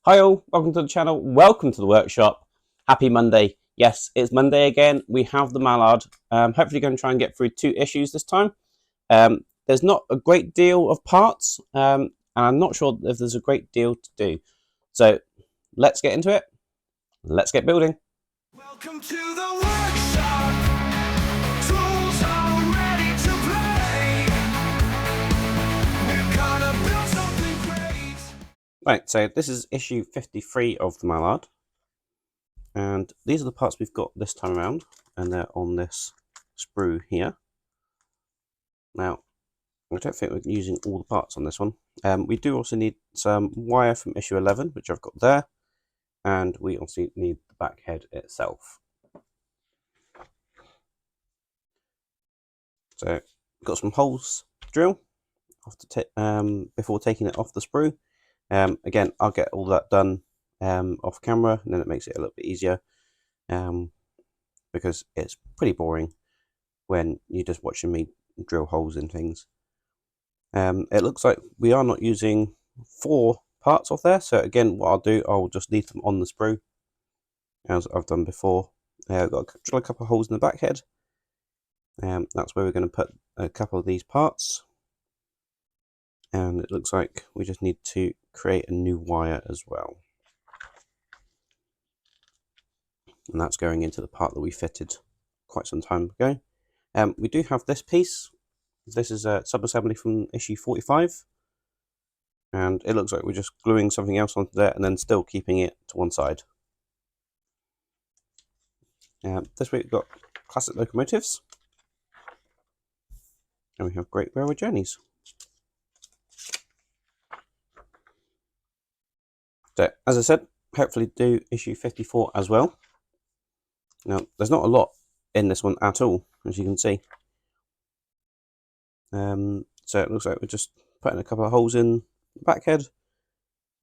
Hi all, welcome to the channel, welcome to the workshop. Happy Monday. Yes, it's Monday again. We have the Mallard. Hopefully going to try and get through 2 issues this time. There's not a great deal of parts, and I'm not sure if there's a great deal to do. So let's get into it. Let's get building. Welcome to the workshop. Tools are ready to play. We're gonna build something great. Right, so this is issue 53 of the Mallard. And these are the parts we've got this time around, and they're on this sprue here. Now, I don't think we're using all the parts on this one. We do also need some wire from issue 11, which I've got there, and we also need the back head itself. So, got some holes to drill before taking it off the sprue. Again, I'll get all that done off camera, and then it makes it a little bit easier, because it's pretty boring when you're just watching me drill holes in things. It looks like we are not using 4 parts off there, so again what I'll do, I'll just leave them on the sprue as I've done before. I've got to drill a couple of holes in the back head. That's where we're going to put a couple of these parts, and it looks like we just need to create a new wire as well, and that's going into the part that we fitted quite some time ago. We do have this piece. This is a sub-assembly from issue 45, and it looks like we're just gluing something else onto there and then still keeping it to one side. This week we've got classic locomotives, and we have Great Railway Journeys. So, as I said, hopefully do issue 54 as well. Now, there's not a lot in this one at all, as you can see. So it looks like we're just putting a couple of holes in the back head.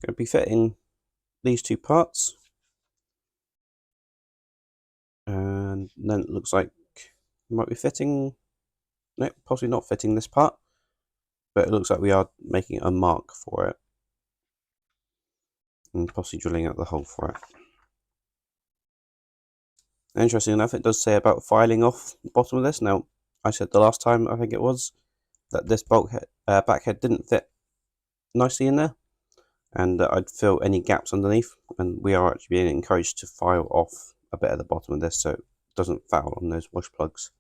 Going to be fitting these 2 parts, and then it looks like we might be fitting, no, possibly not fitting this part, but it looks like we are making a mark for it, and possibly drilling out the hole for it. Interesting enough, it does say about filing off the bottom of this. Now, I said the last time, I think it was, that this back head didn't fit nicely in there, and I'd fill any gaps underneath, and we are actually being encouraged to file off a bit at the bottom of this so it doesn't foul on those wash plugs.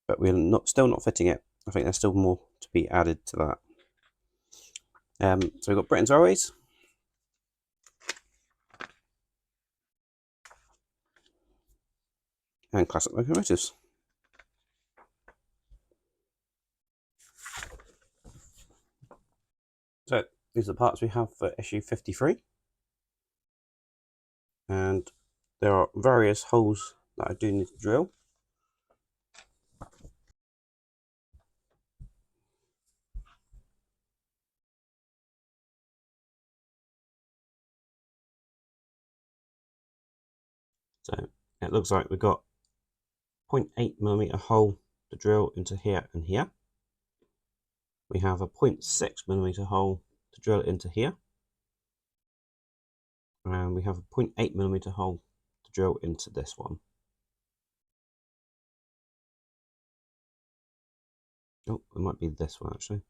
But we're still not fitting it. I think there's still more to be added to that. So we've got Britain's Railways, and classic locomotives. So these are the parts we have for issue 53, and there are various holes that I do need to drill. So it looks like we've got 0.8mm hole to drill into here and here. We have a 0.6mm hole to drill into here, and we have a 0.8mm hole to drill into this one. Oh, it might be this one actually,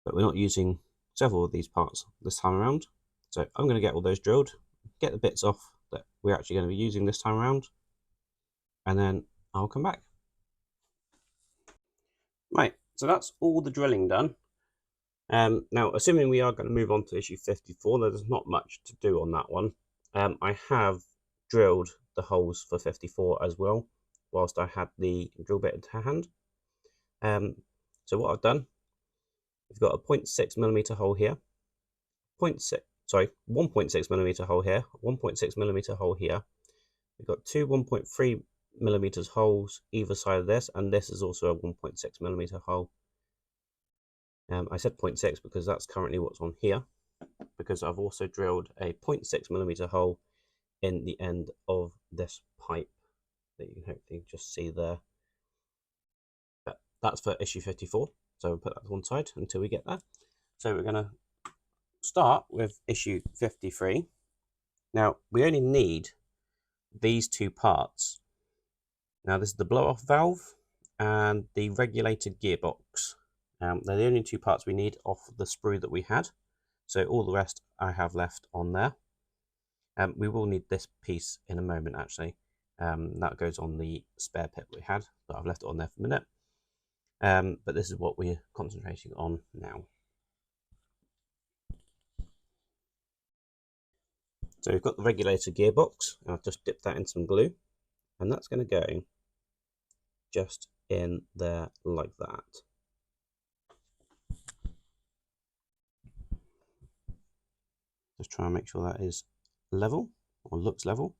but we're not using several of these parts this time around, so I'm going to get all those drilled, get the bits off that we're actually going to be using this time around, and then I'll come back. Right, so that's all the drilling done. Now, assuming we are going to move on to issue 54, there's not much to do on that one. I have drilled the holes for 54 as well, whilst I had the drill bit to hand. So what I've done, we've got a 0.6mm hole here, 1.6mm hole here, 1.6mm hole here. We've got 2 1.3mm holes either side of this, and this is also a 1.6mm hole. I said 0.6 because that's currently what's on here, because I've also drilled a 0.6mm hole in the end of this pipe that you can hopefully just see there. But that's for issue 54. So we'll put that to one side until we get there. So we're going to start with issue 53. Now, we only need these two parts. Now, this is the blow-off valve and the regulated gearbox. They're the only two parts we need off the sprue that we had. So all the rest I have left on there. We will need this piece in a moment, actually. That goes on the spare pit we had, but I've left it on there for a minute. But this is what we're concentrating on now. So we've got the regulator gearbox, and I've just dipped that in some glue, and that's going to go just in there like that. Just try and make sure that is level, or looks level.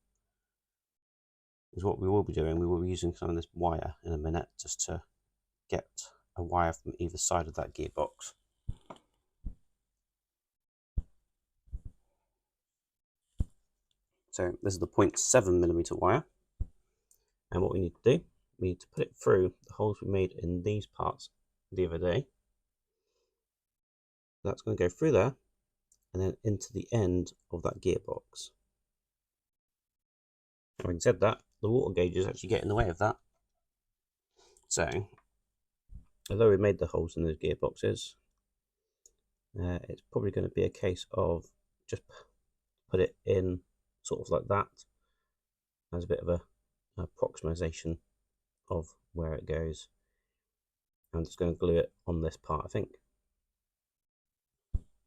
Is what we will be doing. We will be using some of this wire in a minute just to get a wire from either side of that gearbox. So this is the 0.7mm wire, and what we need to do, we need to put it through the holes we made in these parts the other day. That's going to go through there and then into the end of that gearbox. Having said that, the water gauges actually get in the way of that. So, although we made the holes in those gearboxes, it's probably going to be a case of just put it in sort of like that as a bit of an approximation of where it goes. I'm just going to glue it on this part, I think.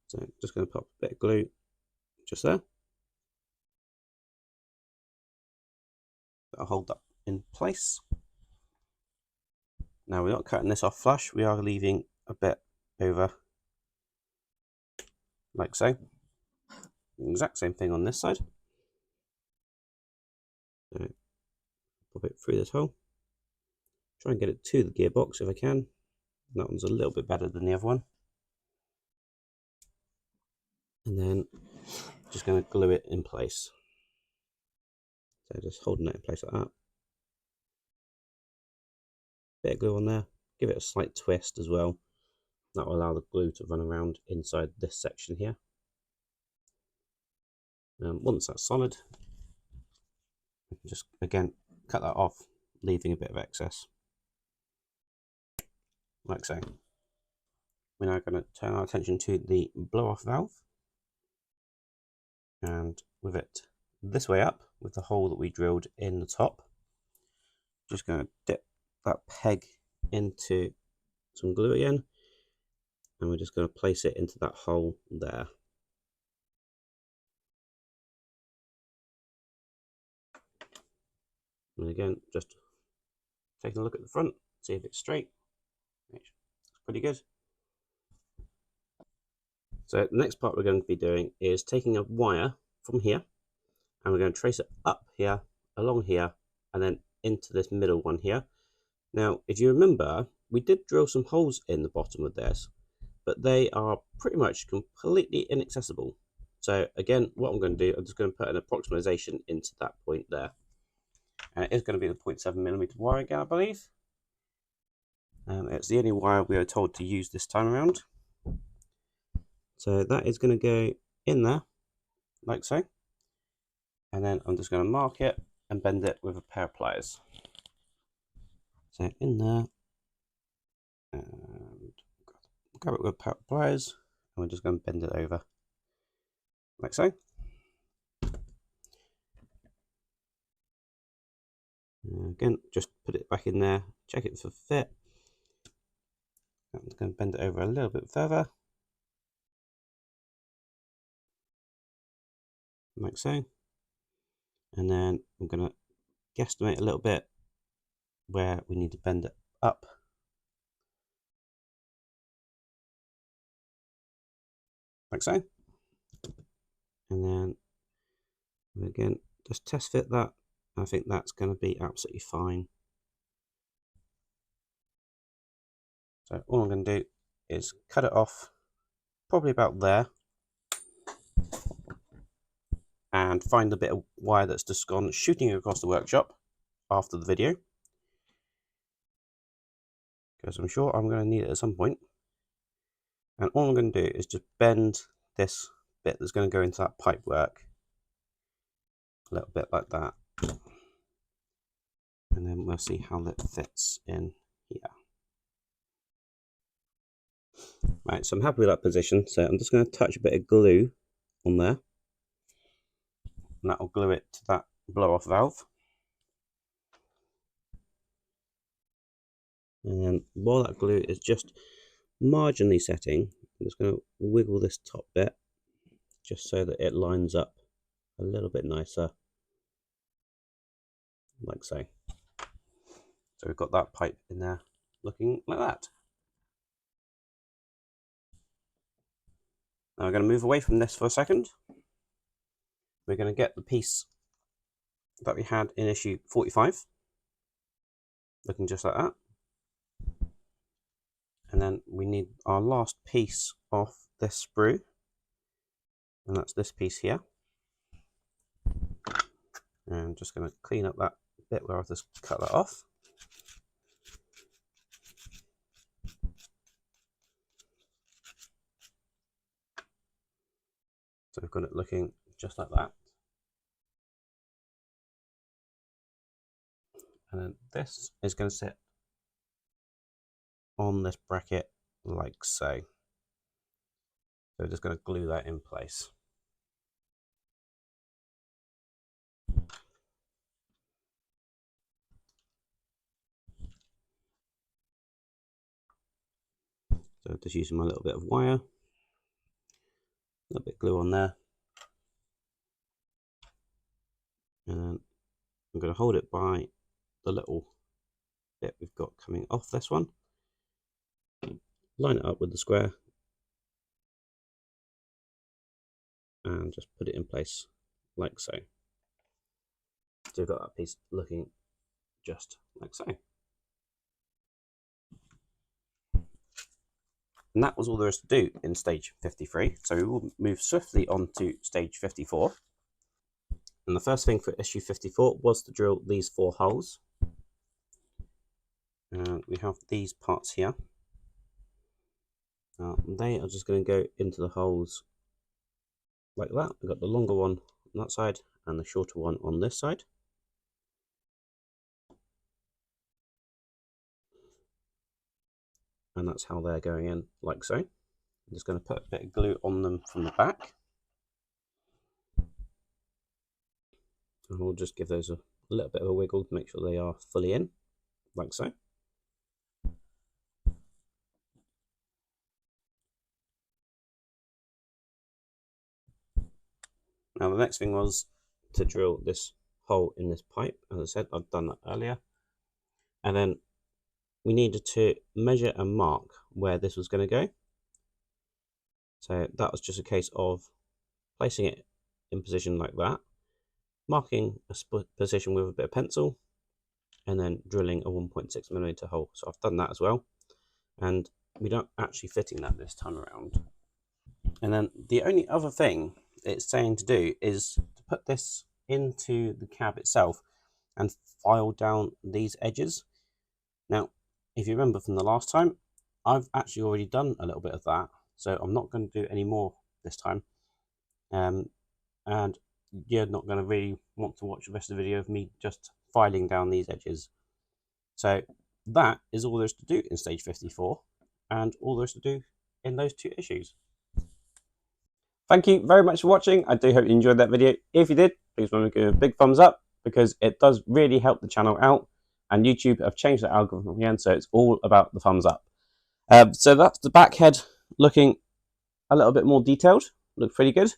So just going to pop a bit of glue just there. That'll hold that in place. Now we're not cutting this off flush, we are leaving a bit over like so. The exact same thing on this side. So pop it through this hole. Try and get it to the gearbox if I can. That one's a little bit better than the other one. And then just going to glue it in place. So just holding it in place like that. Bit of glue on there. Give it a slight twist as well. That will allow the glue to run around inside this section here. Once that's solid, just again cut that off, leaving a bit of excess, like so. We're now going to turn our attention to the blow-off valve, and with it this way up, with the hole that we drilled in the top, just going to dip that peg into some glue again, and we're just going to place it into that hole there. And again, just taking a look at the front, see if it's straight. It's pretty good. So the next part we're going to be doing is taking a wire from here, and we're going to trace it up here, along here, and then into this middle one here. Now, if you remember, we did drill some holes in the bottom of this, but they are pretty much completely inaccessible. So again, what I'm going to do, I'm just going to put an approximation into that point there. And it is going to be the 0.7mm wire again, I believe. It's the only wire we are told to use this time around. So that is going to go in there, like so. And then I'm just going to mark it and bend it with a pair of pliers. So in there, and grab it with a pair of pliers, and we're just going to bend it over, like so. Again, just put it back in there, check it for fit. I'm just going to bend it over a little bit further, like so. And then I'm going to guesstimate a little bit where we need to bend it up. Like so. And then again, just test fit that. I think that's going to be absolutely fine. So all I'm going to do is cut it off probably about there, and find the bit of wire that's just gone shooting across the workshop after the video, because I'm sure I'm going to need it at some point. And all I'm going to do is just bend this bit that's going to go into that pipe work a little bit like that. And then we'll see how that fits in here. Right, so I'm happy with that position. So I'm just going to touch a bit of glue on there. And that will glue it to that blow-off valve. And then while that glue is just marginally setting, I'm just going to wiggle this top bit just so that it lines up a little bit nicer, like so. So we've got that pipe in there looking like that. Now we're going to move away from this for a second. We're going to get the piece that we had in issue 45, looking just like that. And then we need our last piece of this sprue, and that's this piece here. And I'm just going to clean up that bit where I've just cut that off. So we've got it looking just like that. And then this is going to sit on this bracket like so. So we're just going to glue that in place. So just using my little bit of wire, a little bit of glue on there. And then I'm going to hold it by the little bit we've got coming off this one. Line it up with the square and just put it in place like so. So we've got that piece looking just like so. And that was all there is to do in stage 53. So we will move swiftly on to stage 54. And the first thing for issue 54 was to drill these 4 holes. And we have these parts here. Now they are just going to go into the holes like that. We've got the longer one on that side and the shorter one on this side. And that's how they're going in, like so. I'm just going to put a bit of glue on them from the back. And we'll just give those a little bit of a wiggle to make sure they are fully in, like so. Now the next thing was to drill this hole in this pipe. As I said, I've done that earlier. And then we needed to measure and mark where this was going to go. So that was just a case of placing it in position like that, marking a position with a bit of pencil, and then drilling a 1.6mm hole. So I've done that as well. And we don't actually fitting that this time around. And then the only other thing it's saying to do is to put this into the cab itself and file down these edges. Now, if you remember from the last time, I've actually already done a little bit of that, so I'm not going to do any more this time. And you're not going to really want to watch the rest of the video of me just filing down these edges. So that is all there is to do in stage 54, and all there is to do in those 2 issues. Thank you very much for watching. I do hope you enjoyed that video. If you did, please remember to give it a big thumbs up, because it does really help the channel out, and YouTube have changed the algorithm again, so it's all about the thumbs up. So that's the back head looking a little bit more detailed. Looks pretty good.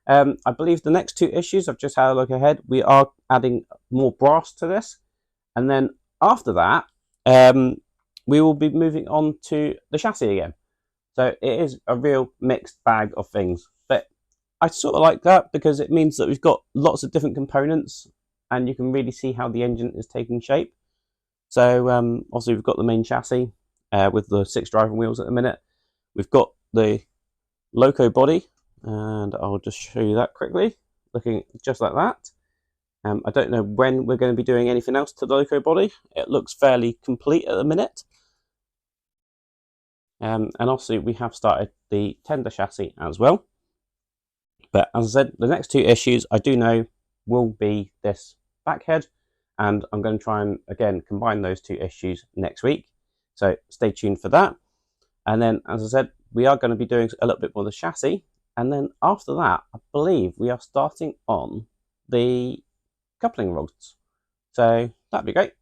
I believe the next 2 issues, I've just had a look ahead, we are adding more brass to this, and then after that we will be moving on to the chassis again. So it is a real mixed bag of things, but I sort of like that because it means that we've got lots of different components and you can really see how the engine is taking shape. So obviously we've got the main chassis with the 6 driving wheels at the minute. We've got the loco body, and I'll just show you that quickly, looking just like that. I don't know when we're going to be doing anything else to the loco body. It looks fairly complete at the minute. And also we have started the tender chassis as well. But as I said, the next 2 issues I do know will be this back head, and I'm going to try and again combine those 2 issues next week. So stay tuned for that. And then, as I said, we are going to be doing a little bit more of the chassis. And then after that, I believe we are starting on the coupling rods. So that'd be great.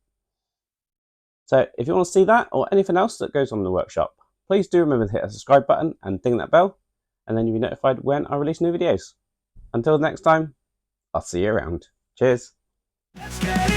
So if you want to see that or anything else that goes on in the workshop, please do remember to hit the subscribe button and ding that bell, and then you'll be notified when I release new videos. Until next time, I'll see you around. Cheers. Let's get